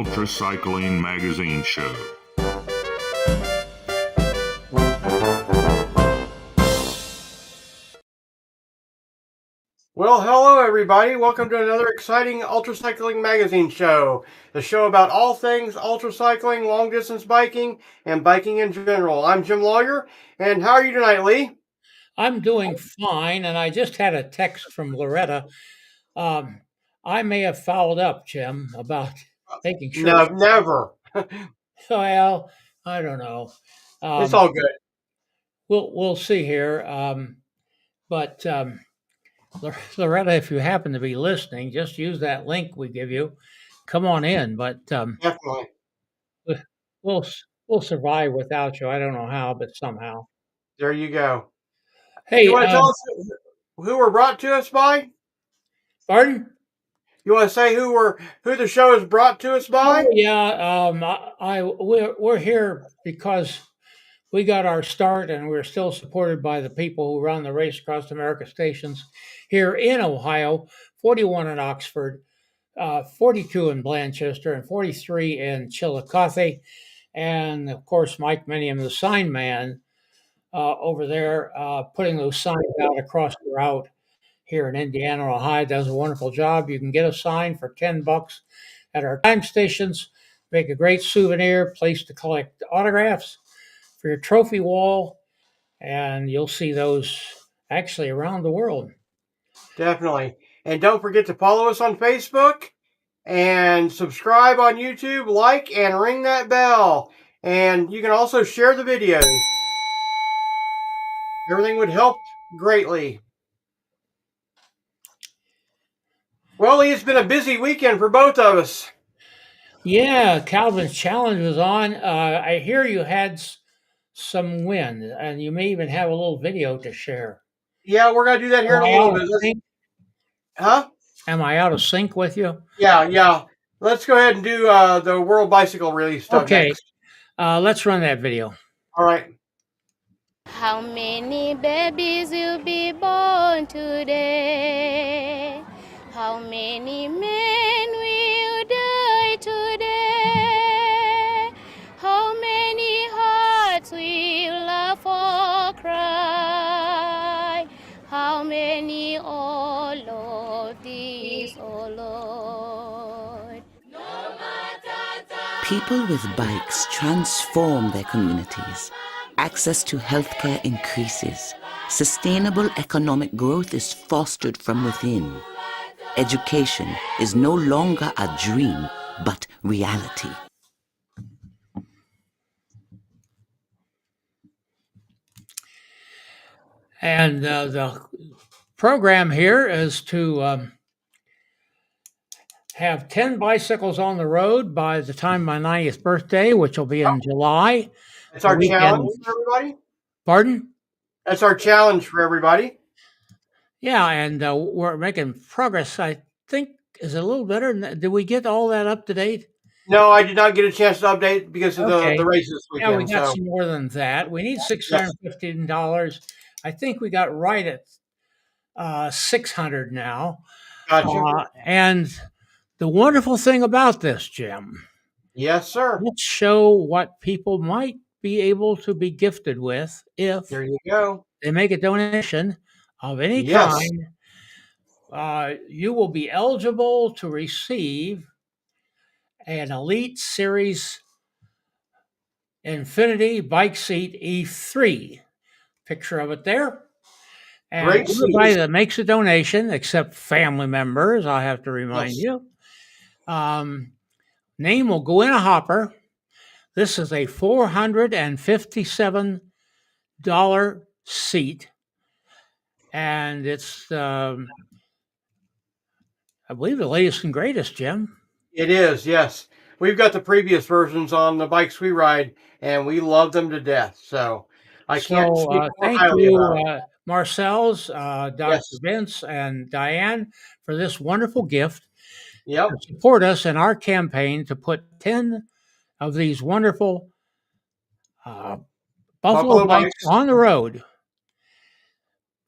UltraCycling Magazine show. Well, hello everybody. Welcome to another exciting UltraCycling Magazine show. The show about all things ultracycling, long distance biking, and biking in general. I'm Jim Lawyer, and how are you tonight, Lee? I'm doing fine, and I just had a text from Loretta. I may have fouled up, Jim, about making sure. No, never. Well, I don't know. It's all good. We'll see here. But Loretta, if you happen to be listening, just use that link we give you. Come on in. But Definitely. we'll we'll survive without you. I don't know how, but somehow. There you go. Hey, You want to tell us who we're brought to us by? pardon? You want to say who the show is brought to us by? Oh, yeah, we're here because we got our start, and we're still supported by the people who run the Race Across America stations here in Ohio, 41 in Oxford, 42 in Blanchester, and 43 in Chillicothe. And of course, Mike Minium, the sign man over there, putting those signs out across the route here in Indiana, Ohio, does a wonderful job. You can get a sign for $10 at our time stations, make a great souvenir, place to collect autographs for your trophy wall, and you'll see those actually around the world. Definitely. And don't forget to follow us on Facebook and subscribe on YouTube, like, and ring that bell. And you can also share the videos. Everything would help greatly. Well, Lee, it's been a busy weekend for both of us. Yeah, Calvin's Challenge was on. I hear you had some wind, and you may even have a little video to share. Yeah, we're going to do that here in a little bit. Huh? Am I out of sync with you? Yeah. Let's go ahead and do the World Bicycle Release stuff Okay. next. Let's run that video. All right. How many babies will be born today? How many men will die today? How many hearts will laugh or cry? How many all of these, oh Lord? People with bikes transform their communities. Access to healthcare increases. Sustainable economic growth is fostered from within. Education is no longer a dream, but reality. And the program here is to have 10 bicycles on the road by the time of my 90th birthday, which will be in July. That's our challenge for everybody. Pardon? That's our challenge for everybody. Yeah, and we're making progress. I think, is it a little better? Did we get all that up to date? No, I did not get a chance to update because of the race this weekend. Yeah, we got some more than that. We need $615. I think we got right at $600 now. Gotcha. And the wonderful thing about this, Jim. Yes, sir. Let's show what people might be able to be gifted with if there you go. They make a donation of any kind. You will be eligible to receive an Elite Series Infinity Bike Seat E3. Picture of it there. And everybody that makes a donation, except family members, I have to remind you, name will go in a hopper. This is a $457 seat. And it's, I believe, the latest and greatest, Jim. It is, yes. We've got the previous versions on the bikes we ride, and we love them to death. So I can't speak more highly about it. Marcel's, Dr. Vince, and Diane, for this wonderful gift. Yep. To support us in our campaign to put 10 of these wonderful Buffalo bikes on the road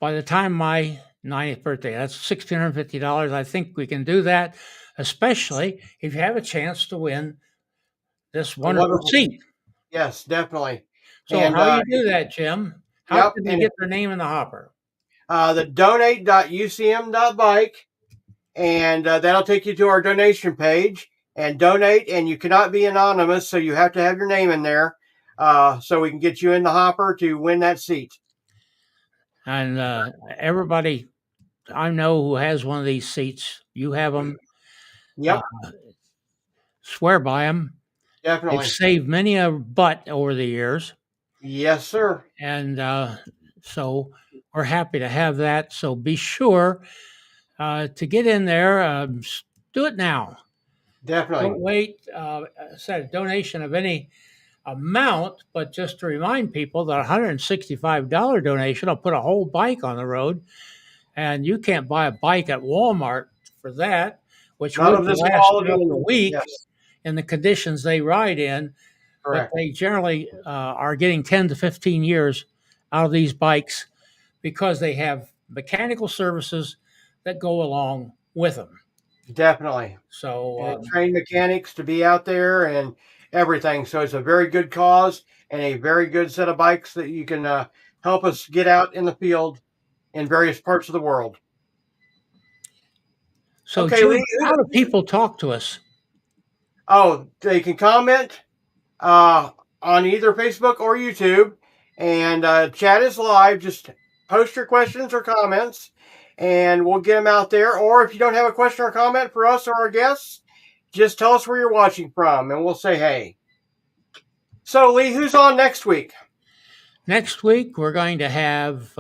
by the time my 90th birthday. That's $1,650. I think we can do that, especially if you have a chance to win this a wonderful wonderful. seat. Yes, definitely. So And how you do that, Jim? How yep, can they and get their name in the hopper? the donate.ucm.bike, and that'll take you to our donation page and donate. And you cannot be anonymous, so you have to have your name in there, so we can get you in the hopper to win that seat. And everybody I know who has one of these seats, you have them, Yep, swear by them. They've definitely. saved many a butt over the years. Yes, sir. And so we're happy to have that. So be sure to get in there. Do it now. Definitely. Don't wait. Said a donation of any amount, but just to remind people that $165 donation will put a whole bike on the road, and you can't buy a bike at Walmart for that, which None would of this last quality. up a week Yes, in the conditions they ride in. But correct. they generally are getting 10 to 15 years out of these bikes because they have mechanical services that go along with them. Definitely. So, And trained mechanics to be out there and everything. So it's a very good cause and a very good set of bikes that you can help us get out in the field in various parts of the world. so Okay, Jim, Lee. how do people talk to us? Oh, they can comment on either Facebook or YouTube, and chat is live. Just post your questions or comments, and we'll get them out there. Or if you don't have a question or comment for us or our guests, just tell us where you're watching from, and we'll say hey. So, Lee, who's on next week? Next week, we're going to have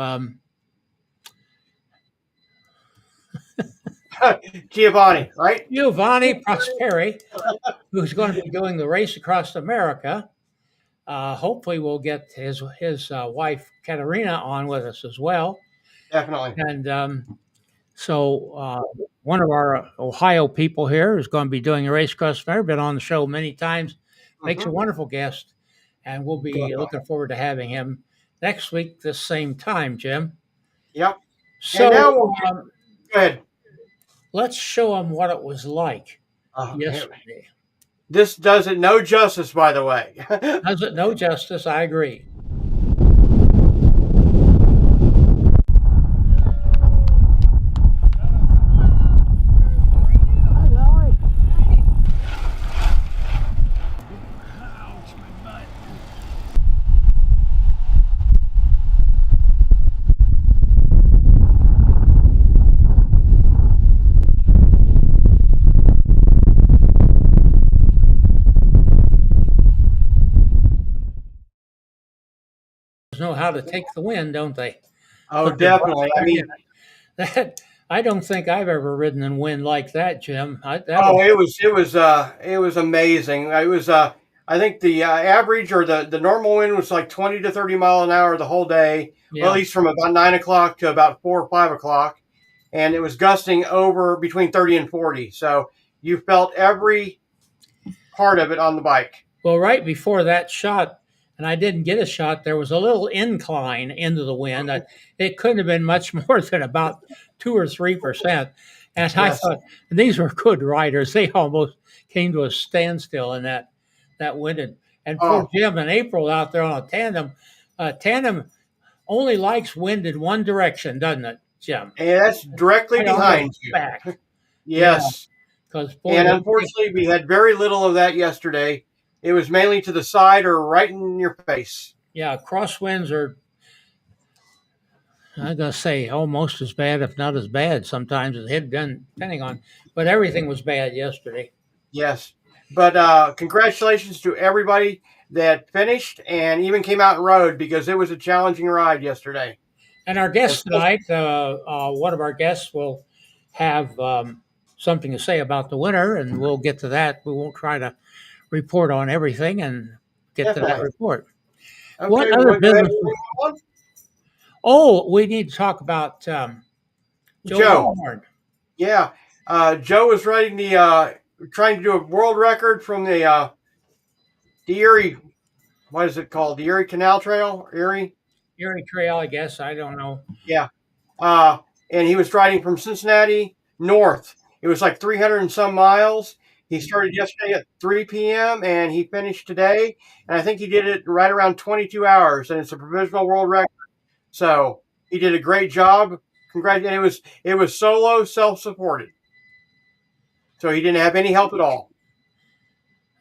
Giovanni, right? Giovanni Prosperi, who's going to be doing the race across America. Hopefully, we'll get his wife Katerina on with us as well. Definitely. And so one of our Ohio people here is going to be doing a race across America. Been on the show many times. Makes a wonderful guest, and we'll be looking forward to having him next week this same time, Jim. Yep. So And now we'll go ahead. let's show them what it was like Uh, yesterday. This does it no justice, by the way. Does it no justice? I agree. Know how to take the wind, don't they? Oh, definitely. I mean, That I don't think I've ever ridden in wind like that, Jim. it was amazing. It was I think the average or the normal wind was like 20 to 30 mile an hour the whole day, well, at least from about 9 o'clock to about 4 or 5 o'clock, and it was gusting over between 30 and 40. So you felt every part of it on the bike. Well, right before that shot, and I didn't get a shot, there was a little incline into the wind. It couldn't have been much more than about 2 or 3%. And I thought, and these were good riders. They almost came to a standstill in that wind. And poor Jim and April out there on a tandem. Tandem only likes wind in one direction, doesn't it, Jim? And that's directly behind you. Back. Yes. Because and unfortunately, we had very little of that yesterday. It was mainly to the side or right in your face. Yeah, crosswinds are, I'm going to say, almost as bad, if not as bad sometimes as it had been, depending on, but everything was bad yesterday. Yes. But congratulations to everybody that finished and even came out and rode, because it was a challenging ride yesterday. And our guest tonight, one of our guests will have something to say about the winner, and we'll get to that. We won't try to report on everything and get to that report. Okay, What other business? Oh, we need to talk about Joe. Yeah. Joe was riding trying to do a world record from the Erie, what is it called? The Erie Canal Trail? Erie Trail, I guess. I don't know. Yeah. And he was riding from Cincinnati north. It was like 300 and some miles. He started yesterday at 3 p.m. and he finished today. And I think he did it right around 22 hours, and it's a provisional world record. So he did a great job. Congratulations. It was solo, self-supported. So he didn't have any help at all.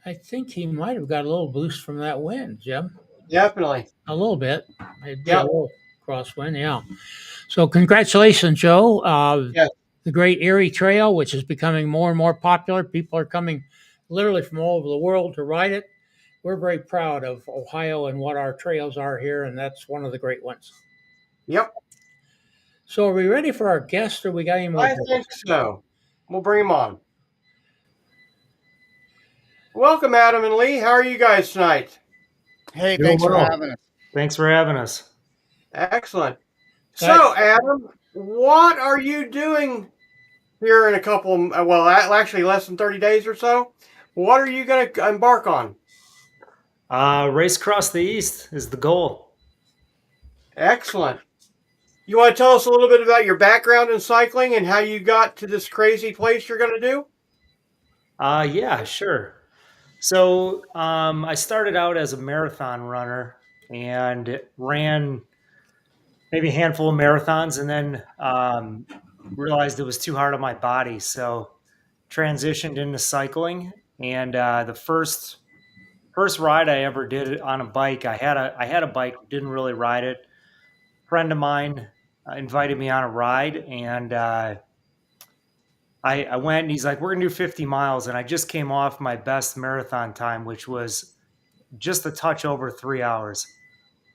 I think he might have got a little boost from that wind, Jim. Definitely. A little bit. It'd be a Yep. little crosswind, yeah. So congratulations, Joe. Yes. The Great Erie Trail, which is becoming more and more popular. People are coming literally from all over the world to ride it. We're very proud of Ohio and what our trails are here, and that's one of the great ones. Yep. So are we ready for our guest, or we got any more? I think so. We'll bring him on. Welcome, Adam and Lee. How are you guys tonight? Hey, Doing thanks for well. having us. Thanks for having us. Excellent. Guys. So, Adam, what are you doing here in a couple, well, actually less than 30 days or so? What are you going to embark on? Race across the East is the goal. Excellent. You want to tell us a little bit about your background in cycling and how you got to this crazy place you're going to do? Yeah, sure. So I started out as a marathon runner and ran maybe a handful of marathons, and then realized it was too hard on my body. So transitioned into cycling, and the first ride I ever did on a bike, I had a bike, didn't really ride it. A friend of mine invited me on a ride, and I went, and he's like, we're going to do 50 miles. And I just came off my best marathon time, which was just a touch over 3 hours.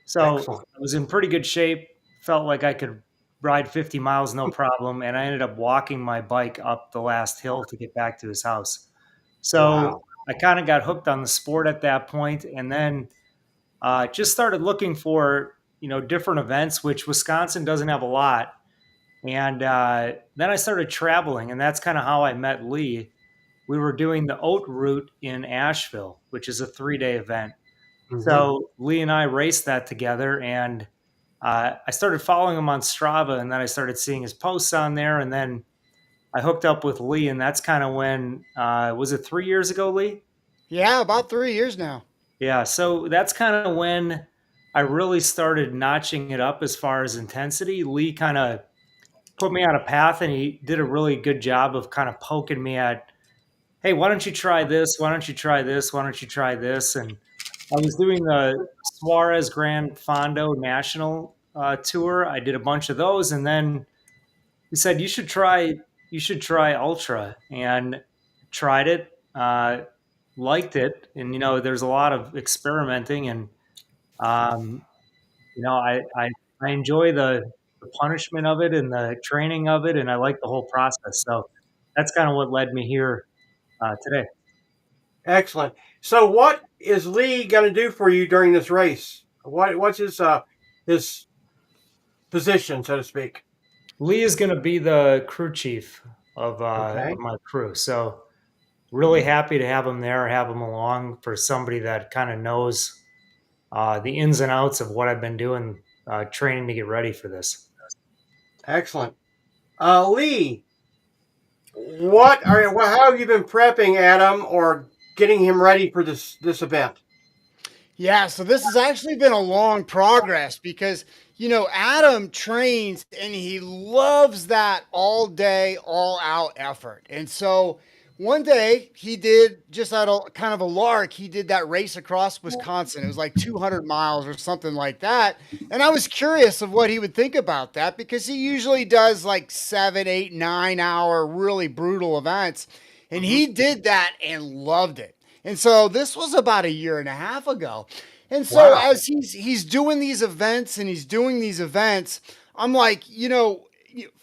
So Excellent. I was in pretty good shape, felt like I could ride 50 miles, no problem. And I ended up walking my bike up the last hill to get back to his house. So Wow. I kind of got hooked on the sport at that point, and then just started looking for, different events, which Wisconsin doesn't have a lot. And then I started traveling, and that's kind of how I met Lee. We were doing the Oat Route in Asheville, which is a 3-day event. Mhm. So Lee and I raced that together, and I started following him on Strava, and then I started seeing his posts on there, and then I hooked up with Lee, and that's kind of when, was it 3 years ago, Lee? Yeah, about 3 years now. Yeah, so that's kind of when I really started notching it up as far as intensity. Lee kind of put me on a path, and he did a really good job of kind of poking me at, hey, why don't you try this? Why don't you try this? Why don't you try this? And I was doing the Suarez Grand Fondo National tour. I did a bunch of those, and then he said you should try Ultra, and tried it, liked it, and there's a lot of experimenting, and I enjoy the punishment of it and the training of it, and I like the whole process. So that's kind of what led me here today. Excellent. So, what is Lee going to do for you during this race? What's his position, so to speak? Lee is going to be the crew chief of Okay. my crew. So really happy to have him there, have him along for somebody that kind of knows the ins and outs of what I've been doing, training to get ready for this. Excellent. Lee, how have you been prepping Adam or getting him ready for this event? Yeah, so this has actually been a long progress because, Adam trains and he loves that all day, all out effort. And so one day he did, just out of kind of a lark, he did that race across Wisconsin. It was like 200 miles or something like that. And I was curious of what he would think about that because he usually does like 7, 8, 9 hour really brutal events. And he did that and loved it. And so this was about 1.5 years ago. And so Wow. as he's doing these events and he's doing these events, I'm like,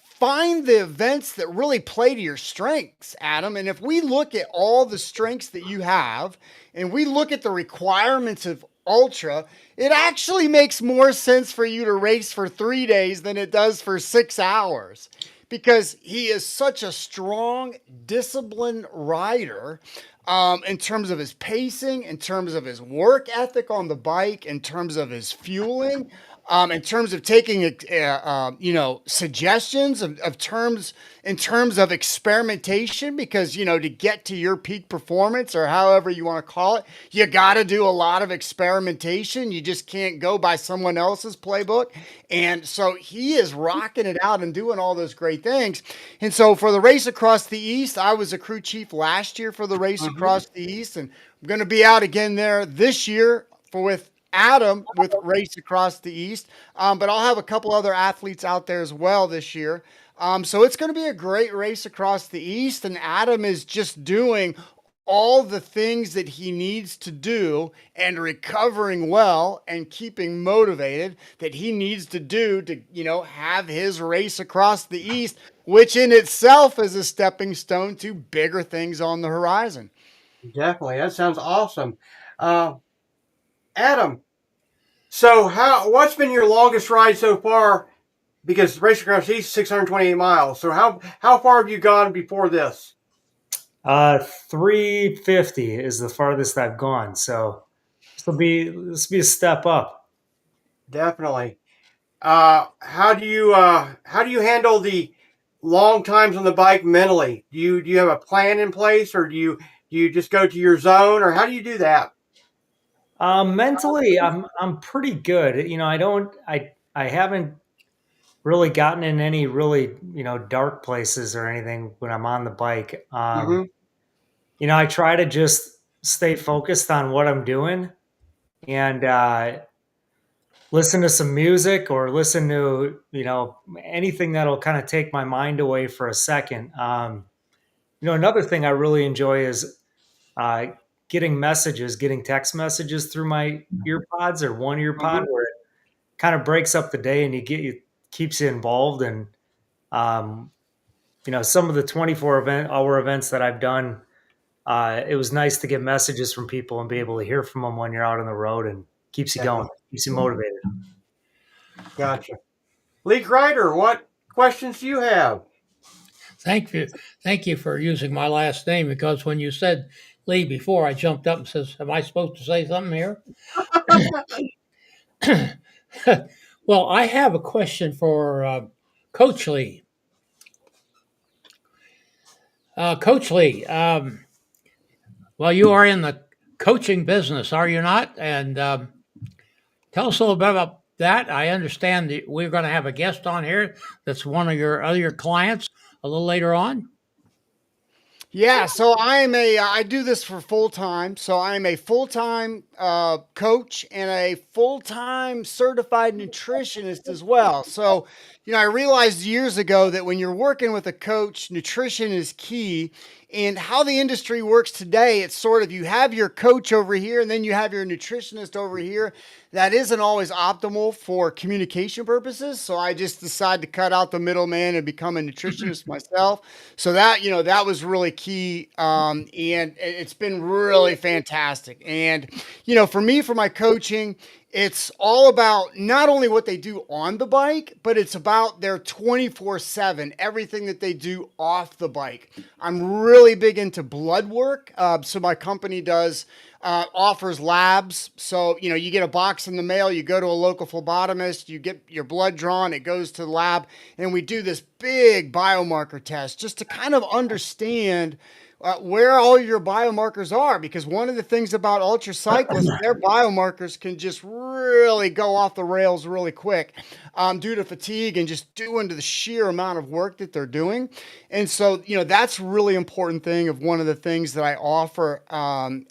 find the events that really play to your strengths, Adam. And if we look at all the strengths that you have and we look at the requirements of Ultra, it actually makes more sense for you to race for 3 days than it does for 6 hours. Because he is such a strong, disciplined rider in terms of his pacing, in terms of his work ethic on the bike, in terms of his fueling. in terms of taking, suggestions of terms in terms of experimentation, because, to get to your peak performance or however you want to call it, you got to do a lot of experimentation. You just can't go by someone else's playbook. And so he is rocking it out and doing all those great things. And so for the Race Across the East, I was a crew chief last year for the Race Across the East, and I'm going to be out again there this year with Adam with Race Across the East. But I'll have a couple other athletes out there as well this year. So it's going to be a great race across the East, and Adam is just doing all the things that he needs to do and recovering well and keeping motivated that he needs to do to, have his race across the East, which in itself is a stepping stone to bigger things on the horizon. Definitely. That sounds awesome. Adam, so what's been your longest ride so far? Because Race Across the East is 628 miles. So how far have you gone before this? 350 is the farthest I've gone. So this will be a step up. Definitely. How do you handle the long times on the bike mentally? Do you have a plan in place, or do you just go to your zone, or how do you do that? Mentally, I'm pretty good. I haven't really gotten in any really, dark places or anything when I'm on the bike. I try to just stay focused on what I'm doing and listen to some music or listen to, anything that'll kind of take my mind away for a second. Another thing I really enjoy is getting text messages through my ear pods or one ear pod where it kind of breaks up the day and keeps you involved. And, some of the 24-hour events that I've done, it was nice to get messages from people and be able to hear from them when you're out on the road, and keeps you going, keeps you motivated. Gotcha. Lee Greider, what questions do you have? Thank you for using my last name, because when you said Lee before, I jumped up and says, "Am I supposed to say something here?" Well, I have a question for Coach Lee. Coach Lee, well, you are in the coaching business, are you not? And tell us a little bit about that. I understand that we're going to have a guest on here that's one of your other clients a little later on. Yeah, so I do this for full time. So I'm a full-time coach and a full-time certified nutritionist as well. So, I realized years ago that when you're working with a coach, nutrition is key. And how the industry works today, it's sort of, you have your coach over here and then you have your nutritionist over here. That isn't always optimal for communication purposes. So I just decided to cut out the middleman and become a nutritionist myself. So that was really key. And it's been really fantastic. And, for me, for my coaching, it's all about not only what they do on the bike, but it's about their 24/7, everything that they do off the bike. I'm really big into blood work. So my company offers labs. So, you get a box in the mail, you go to a local phlebotomist, you get your blood drawn, it goes to the lab, and we do this big biomarker test just to kind of understand where all your biomarkers are, because one of the things about ultra cyclists, their biomarkers can just really go off the rails really quick due to fatigue and just due to the sheer amount of work that they're doing. And so, that's a really important thing of one of the things that I offer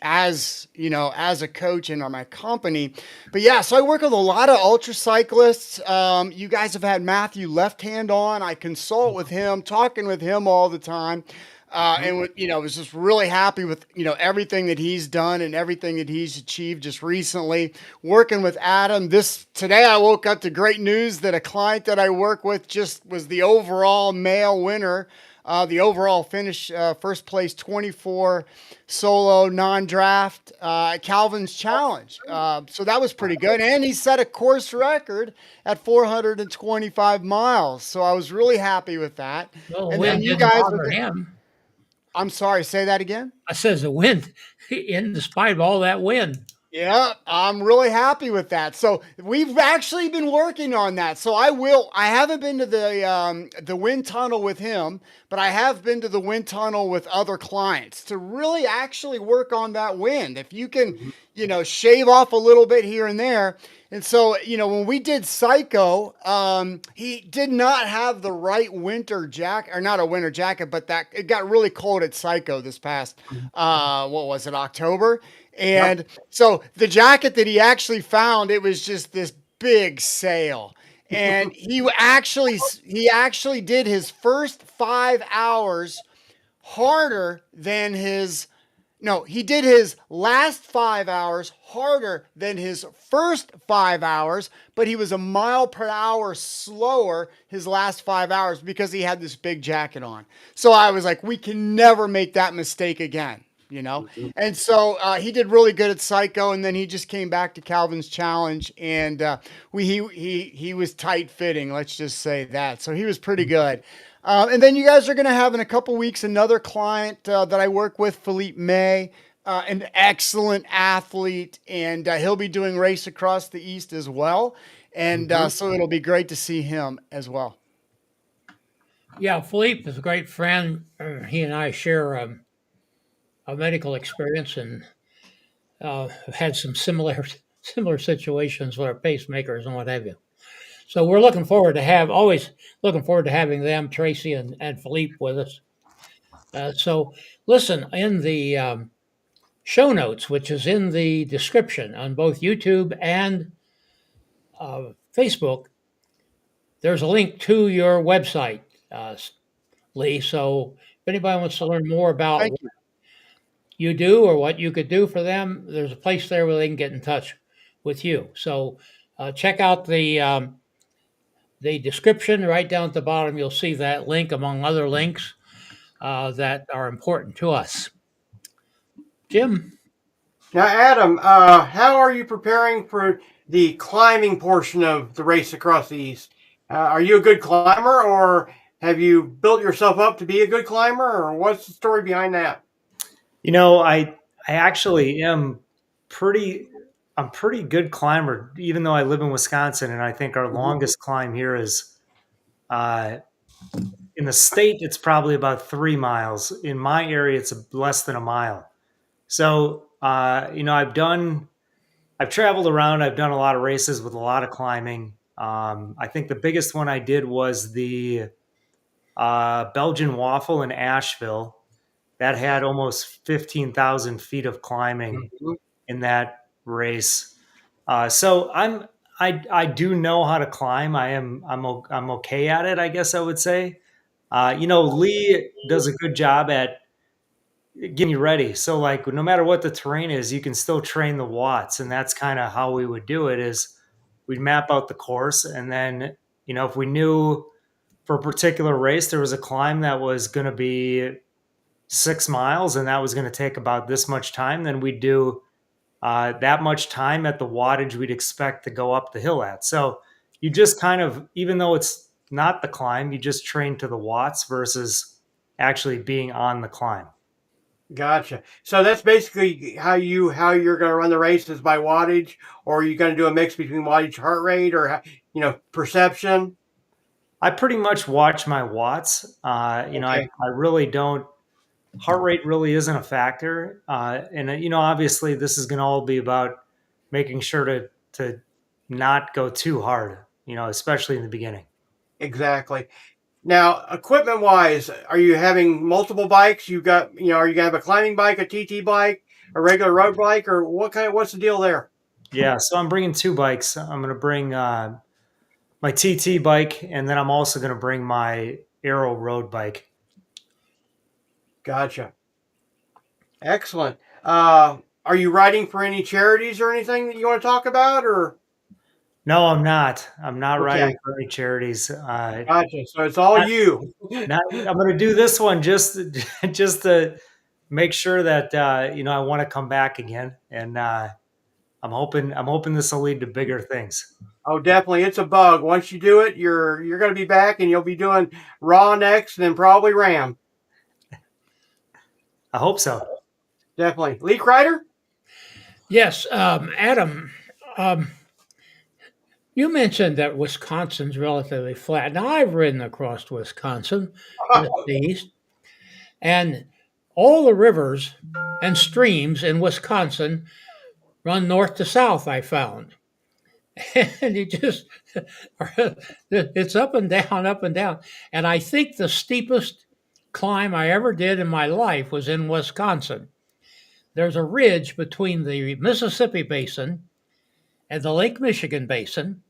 as a coach in my company. But yeah, so I work with a lot of ultra cyclists. You guys have had Matthew Left Hand on. I consult with him, talking with him all the time. And was just really happy with, everything that he's done and everything that he's achieved just recently. Working with Adam, today I woke up to great news that a client that I work with just was the overall male winner, the overall finish, first place 24 solo non-draft, Calvin's Challenge. So that was pretty good. And he set a course record at 425 miles. So I was really happy with that. Well, and then you guys him. I'm sorry, say that again? I says the wind, in despite of all that wind. Yeah, I'm really happy with that. So we've actually been working on that. So I haven't been to the wind tunnel with him, but I have been to the wind tunnel with other clients to really actually work on that wind. If you can, shave off a little bit here and there. And so, when we did Psycho, he did not have the right winter jacket, or not a winter jacket, but that it got really cold at Psycho this past, what was it, October? And so the jacket that he actually found, it was just this big sale. And he actually did his first 5 hours harder than his no, he did his last 5 hours harder than his first 5 hours, but he was a mile per hour slower his last 5 hours because he had this big jacket on. So I was like, we can never make that mistake again. And so he did really good at Psycho, and then he just came back to Calvin's Challenge, and he was tight fitting. Let's just say that. So he was pretty good. And then you guys are going to have in a couple weeks another client that I work with, Philippe May, an excellent athlete, and he'll be doing Race Across the East as well. And so it'll be great to see him as well. Yeah, Philippe is a great friend. He and I share a medical experience and have had some similar situations with our pacemakers and what have you. So we're always looking forward to having them, Tracy and Philippe, with us. So listen, in the show notes, which is in the description on both YouTube and Facebook, there's a link to your website, Lee. So if anybody wants to learn more about Thank what you. you do or what you could do for them, there's a place there where they can get in touch with you. So check out the description right down at the bottom. You'll see that link among other links that are important to us. Jim? Now, Adam, how are you preparing for the climbing portion of the Race Across the East? Are you a good climber, or have you built yourself up to be a good climber, or what's the story behind that? I actually am I'm pretty good climber, even though I live in Wisconsin, and I think our longest climb here is in the state. It's probably about 3 miles. In my area, it's less than a mile. So I've traveled around. I've done a lot of races with a lot of climbing. I think the biggest one I did was the Belgian Waffle in Asheville. That had almost 15,000 feet of climbing in that race. So I do know how to climb. I'm okay at it, I guess I would say. Lee does a good job at getting you ready. So like no matter what the terrain is, you can still train the watts, and that's kind of how we would do it. Is we'd map out the course, and then if we knew for a particular race there was a climb that was going to be 6 miles and that was going to take about this much time, then we'd do that much time at the wattage we'd expect to go up the hill at. So you just kind of, even though it's not the climb, you just train to the watts versus actually being on the climb. Gotcha. So that's basically how you're going to run the race is by wattage, or are you going to do a mix between wattage, heart rate, or perception? I pretty much watch my watts. Okay. I really don't. Heart rate really isn't a factor, and obviously this is going to all be about making sure to not go too hard. Especially in the beginning. Exactly. Now, equipment wise, are you having multiple bikes? Are you going to have a climbing bike, a TT bike, a regular road bike, or what's the deal there? Yeah, so I'm bringing 2 bikes. I'm going to bring my TT bike, and then I'm also going to bring my Aero road bike. Gotcha. Excellent. Are you riding for any charities or anything that you want to talk about, or? No, I'm not. I'm not Okay. riding for any charities. Gotcha. So it's all you. I'm going to do this one just to make sure that I want to come back again, and I'm hoping this will lead to bigger things. Oh, definitely. It's a bug. Once you do it, you're going to be back, and you'll be doing Raw next, and then probably Ram. I hope so. Definitely. Lee Kreider? Yes, Adam, um, you mentioned that Wisconsin's relatively flat. Now, I've ridden across Wisconsin to the east, and all the rivers and streams in Wisconsin run north to south, I found. And you just, it's up and down, up and down. And I think the steepest climb I ever did in my life was in Wisconsin. There's a ridge between the Mississippi Basin and the Lake Michigan Basin.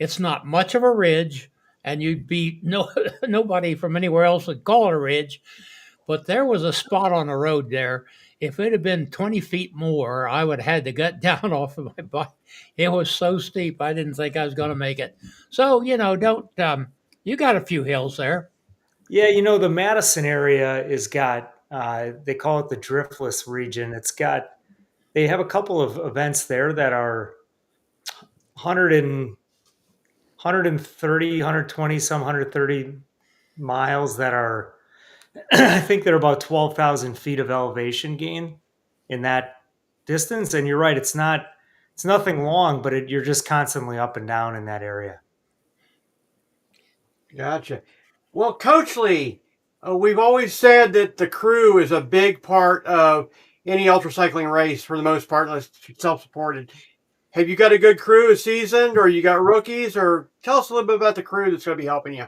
It's not much of a ridge, and you'd be no nobody from anywhere else would call it a ridge. But there was a spot on the road there. If it had been 20 feet more, I would have had to get down off of my bike. It was so steep, I didn't think I was going to make it. So, don't, you got a few hills there. Yeah, the Madison area is got, they call it the driftless region. They have a couple of events there that are 100 and 130, 120, some 130 miles that are, I think they're about 12,000 feet of elevation gain in that distance. And you're right, it's nothing long, but you're just constantly up and down in that area. Gotcha. Well, Coach Lee, we've always said that the crew is a big part of any ultracycling race for the most part, unless it's self-supported. Have you got a good crew, seasoned, or you got rookies? Or tell us a little bit about the crew that's going to be helping you.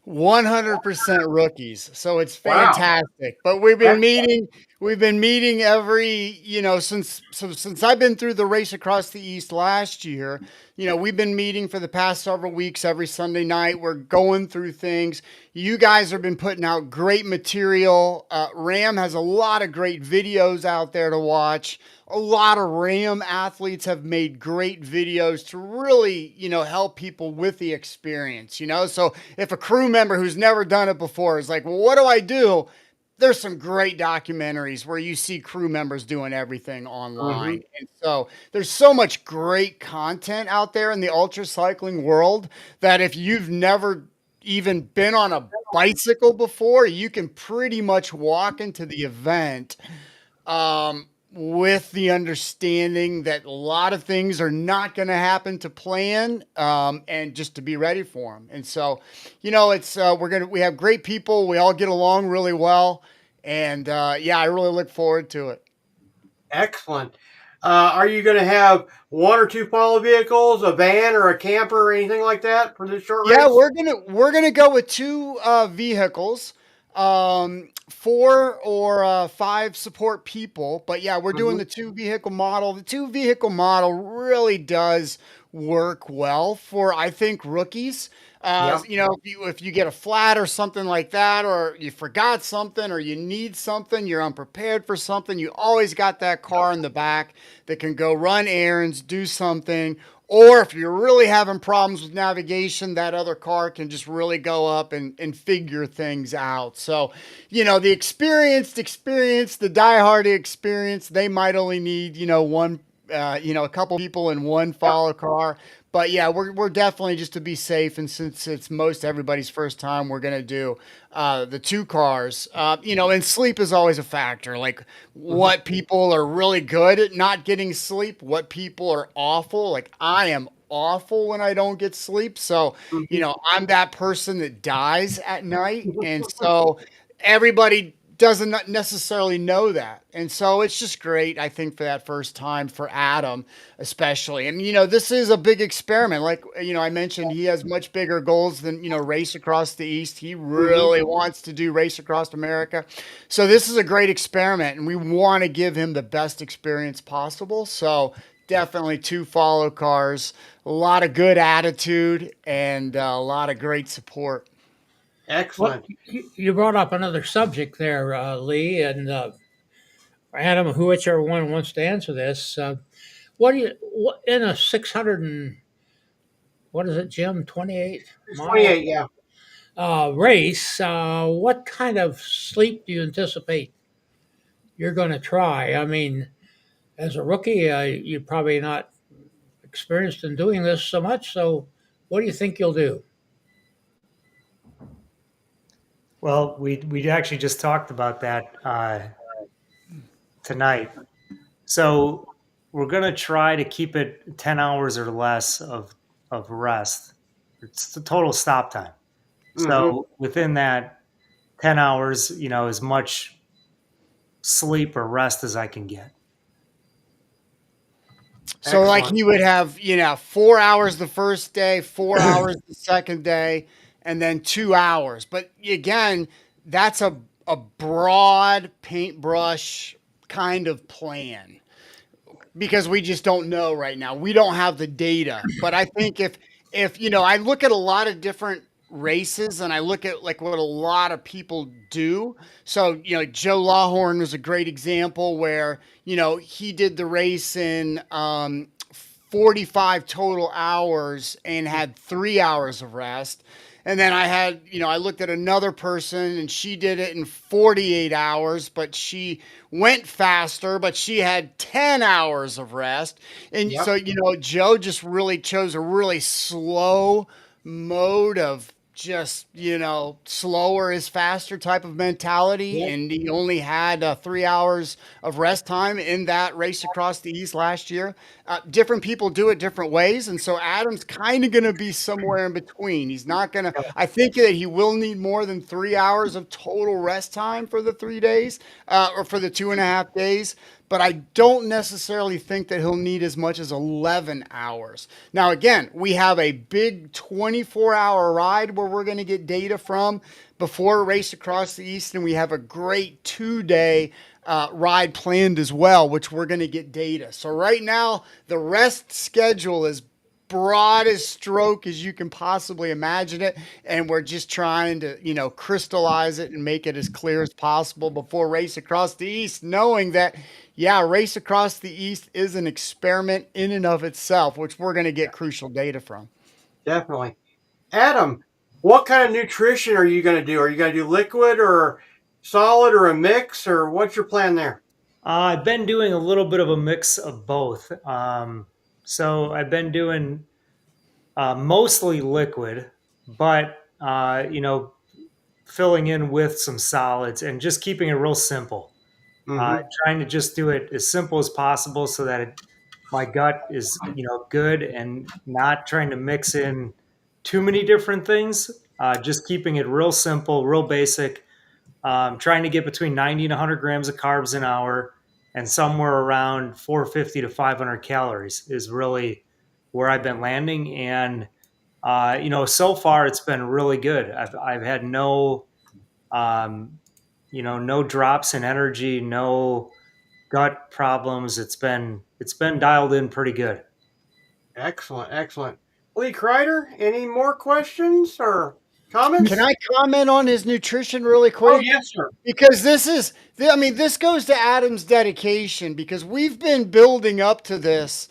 100% rookies. So it's Wow. fantastic. But we've been meeting every, since I've been through the Race Across the East last year, we've been meeting for the past several weeks every Sunday night. We're going through things. You guys have been putting out great material. Ram has a lot of great videos out there to watch. A lot of Ram athletes have made great videos to really, help people with the experience, So if a crew member who's never done it before is like, well, what do I do? There's some great documentaries where you see crew members doing everything online. Mm-hmm. And so there's so much great content out there in the ultra cycling world that if you've never even been on a bicycle before, you can pretty much walk into the event with the understanding that a lot of things are not going to happen to plan, and just to be ready for them. And so, it's we have great people. We all get along really well, and I really look forward to it. Excellent. Are you going to have one or two follow vehicles, a van or a camper or anything like that for this short race? Yeah, we're gonna go with two vehicles. 4 or 5 support people, but yeah, we're doing the 2 vehicle model. The 2 vehicle model really does work well for, I think, rookies. Yep. If you get a flat or something like that, or you forgot something, or you need something, you're unprepared for something, you always got that car in the back that can go run errands, do something. Or if you're really having problems with navigation, that other car can just really go up and figure things out. So, the experienced, the diehard experience, they might only need, one, a couple people in one follow car. But yeah, we're definitely, just to be safe, and since it's most everybody's first time, we're gonna do the 2 cars. And sleep is always a factor. Like, what people are really good at not getting sleep, what people are awful. Like, I am awful when I don't get sleep. So, I'm that person that dies at night, and so everybody doesn't necessarily know that. And so it's just great, I think, for that first time for Adam, especially. And, this is a big experiment. Like, I mentioned, he has much bigger goals than, Race Across the East. He really wants to do Race Across America. So this is a great experiment, and we want to give him the best experience possible. So definitely 2 follow cars, a lot of good attitude, and a lot of great support. Excellent. Well, you brought up another subject there, Lee, and Adam, whichever one wants to answer this. What in a 600 and what is it, Jim? 28 mile 28, yeah. Race. What kind of sleep do you anticipate you're going to try? I mean, as a rookie, you're probably not experienced in doing this so much. So, what do you think you'll do? Well, we actually just talked about that tonight. So we're gonna try to keep it 10 hours or less of rest. It's the total stop time. Mm-hmm. So within that 10 hours, as much sleep or rest as I can get. So like Excellent. he would have, 4 hours the first day, 4 hours the second day, and then 2 hours. But again, that's a broad paintbrush kind of plan because we just don't know right now. We don't have the data. But I think if I look at a lot of different races and I look at like what a lot of people do. So, Joe Lawhorn was a great example where, he did the race in 45 total hours and had 3 hours of rest. And then I looked at another person and she did it in 48 hours, but she went faster, but she had 10 hours of rest. And Yep. so, Joe just really chose a really slow mode of just, slower is faster type of mentality. Yep. And he only had 3 hours of rest time in that race across the East last year. Different people do it different ways. And so Adam's kind of going to be somewhere in between. He's not going to, I think that he will need more than 3 hours of total rest time for the 3 days or for the 2.5 days. But I don't necessarily think that he'll need as much as 11 hours. Now, again, we have a big 24-hour ride where we're going to get data from before a race across the East, and we have a great 2-day ride planned as well, which we're going to get data. So right now, the rest schedule is broadest stroke as you can possibly imagine it, and we're just trying to crystallize it and make it as clear as possible before race across the East, knowing that race across the East is an experiment in and of itself, which we're going to get crucial data from. Definitely. Adam, what kind of nutrition are you going to do? Are you going to do liquid or solid or a mix, or what's your plan there? I've been doing a little bit of a mix of both. So I've been doing mostly liquid, but filling in with some solids and just keeping it real simple. Mm-hmm. Trying to just do it as simple as possible so that my gut is good, and not trying to mix in too many different things. Just keeping it real simple, real basic. Trying to get between 90 and 100 grams of carbs an hour, and somewhere around 450 to 500 calories is really where I've been landing. And so far it's been really good. I've had no no drops in energy, no gut problems. It's been dialed in pretty good. Excellent, excellent. Lee Kreider, any more questions or comments? Can I comment on his nutrition really Oh, quick? yes, sir. Because this goes to Adam's dedication, because we've been building up to this.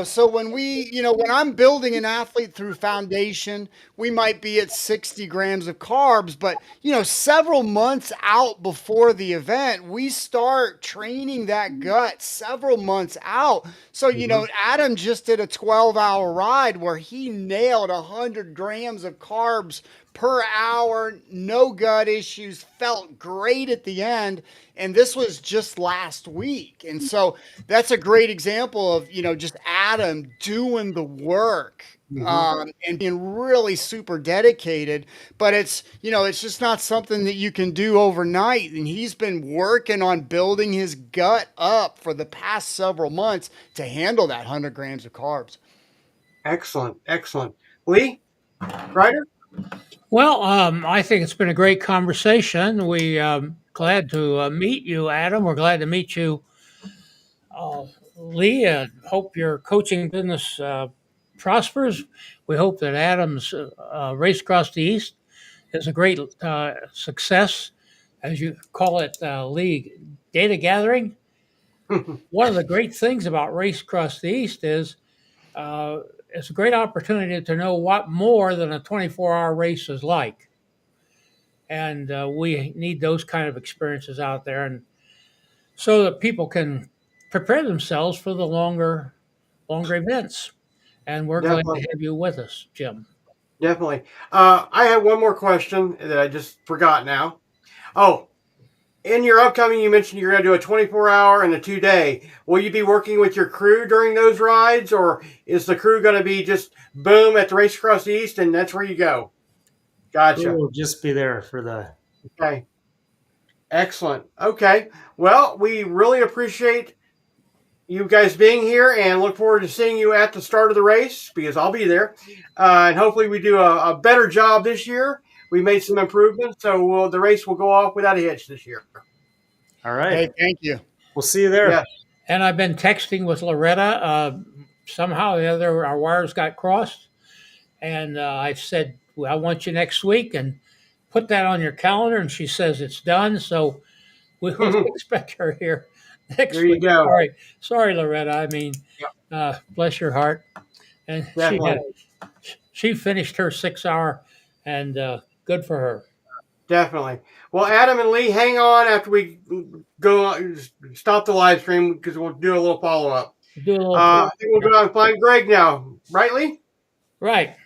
So when when I'm building an athlete through foundation, we might be at 60 grams of carbs, but, several months out before the event, we start training that gut several months out. So, Adam just did a 12-hour ride where he nailed 100 grams of carbs per hour, no gut issues, felt great at the end. And this was just last week. And so that's a great example of, just Adam doing the work and being really super dedicated. But it's just not something that you can do overnight. And he's been working on building his gut up for the past several months to handle that 100 grams of carbs. Excellent, excellent. Lee Kreider? Well, I think it's been a great conversation. We glad to meet you, Adam. We're glad to meet you, Lee. Hope your coaching business prospers. We hope that Adam's race across the East is a great success, as you call it, Lee. Data gathering. One of the great things about Race Across the East is it's a great opportunity to know what more than a 24-hour race is like. And we need those kind of experiences out there, and so that people can prepare themselves for the longer events. And we're glad to Definitely, have you with us, Jim. definitely. I have one more question that I just forgot now. Oh, in your upcoming, you mentioned you're going to do a 24-hour and a 2-day. Will you be working with your crew during those rides, or is the crew going to be just boom at the Race Across the East and that's where you go? Gotcha. We'll just be there for the. Okay. Excellent. Okay. Well, we really appreciate you guys being here and look forward to seeing you at the start of the race because I'll be there. And hopefully we do a better job this year. We made some improvements, so the race will go off without a hitch this year. All right. Hey, thank you. We'll see you there. Yeah. And I've been texting with Loretta. Somehow or the other, our wires got crossed. And I said, well, I want you next week and put that on your calendar. And she says it's done. So we will expect her here next There you week. go. Sorry, Loretta. I mean, bless your heart. And she finished her 6-hour and good for her. Definitely. Well, Adam and Lee, hang on after we go stop the live stream because we'll do a little follow-up. I think we'll go out and find Greg now. Right, Lee? Right.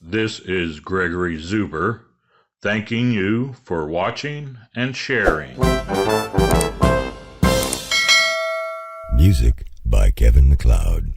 This is Gregory Zuber, thanking you for watching and sharing. Music by Kevin MacLeod.